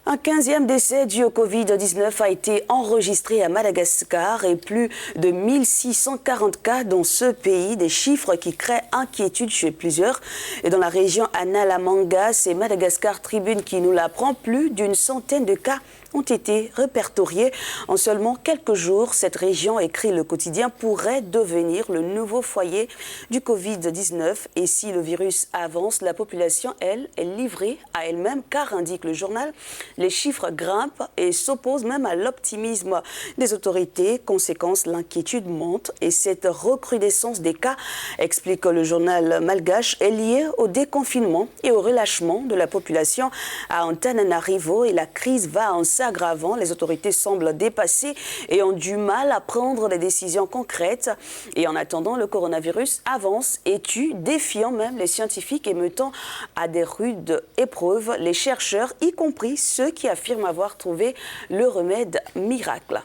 Un 15e décès dû au Covid-19 a été enregistré à Madagascar et plus de 1640 cas dans ce pays, des chiffres qui créent inquiétude chez plusieurs. Et dans la région Analamanga, c'est Madagascar Tribune qui nous l'apprend, plus d'une centaine de cas ont été répertoriés. En seulement quelques jours, cette région, écrit le quotidien, pourrait devenir le nouveau foyer du Covid-19. Et si le virus avance, la population, elle, est livrée à elle-même, car, indique le journal, les chiffres grimpent et s'opposent même à l'optimisme des autorités. Conséquence, l'inquiétude monte et cette recrudescence des cas, explique le journal malgache, est liée au déconfinement et au relâchement de la population à Antananarivo, et la crise va en s'aggravant. Les autorités semblent dépassées et ont du mal à prendre des décisions concrètes. Et en attendant, le coronavirus avance et tue, défiant même les scientifiques et mettant à des rudes épreuves les chercheurs, y compris ceux qui affirment avoir trouvé le remède miracle.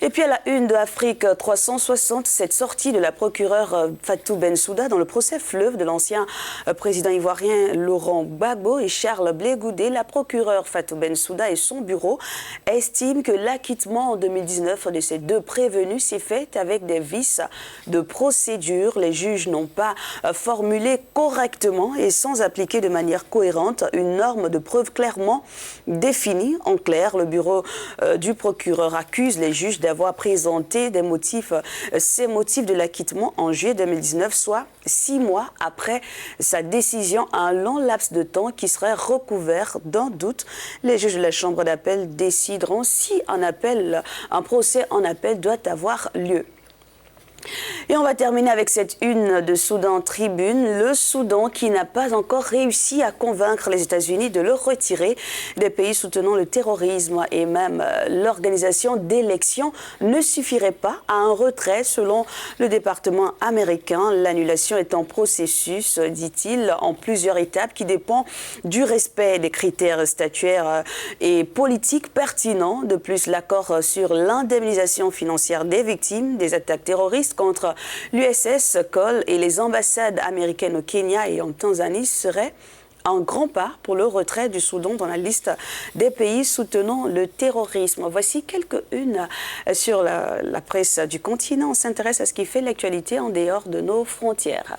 Et puis à la une de Afrique 360, cette sortie de la procureure Fatou Bensouda dans le procès fleuve de l'ancien président ivoirien Laurent Gbagbo et Charles Blé Goudé. La procureure Fatou Bensouda et son bureau estiment que l'acquittement en 2019 de ces deux prévenus s'est fait avec des vices de procédure. Les juges n'ont pas formulé correctement et sans appliquer de manière cohérente une norme de preuve clairement définie. En clair, le bureau du procureur accuse les juges d'avoir présenté ces motifs de l'acquittement en juillet 2019, soit 6 mois après sa décision, un long laps de temps qui serait recouvert d'un doute. Les juges de la Chambre d'appel décideront si un procès en appel doit avoir lieu. Et on va terminer avec cette une de Soudan Tribune. Le Soudan qui n'a pas encore réussi à convaincre les États-Unis de le retirer des pays soutenant le terrorisme, et même l'organisation d'élections ne suffirait pas à un retrait selon le département américain. L'annulation est en processus, dit-il, en plusieurs étapes qui dépend du respect des critères statutaires et politiques pertinents. De plus, l'accord sur l'indemnisation financière des victimes des attaques terroristes contre l'USS Cole et les ambassades américaines au Kenya et en Tanzanie serait un grand pas pour le retrait du Soudan dans la liste des pays soutenant le terrorisme. Voici quelques-unes sur la presse du continent. On s'intéresse à ce qui fait l'actualité en dehors de nos frontières.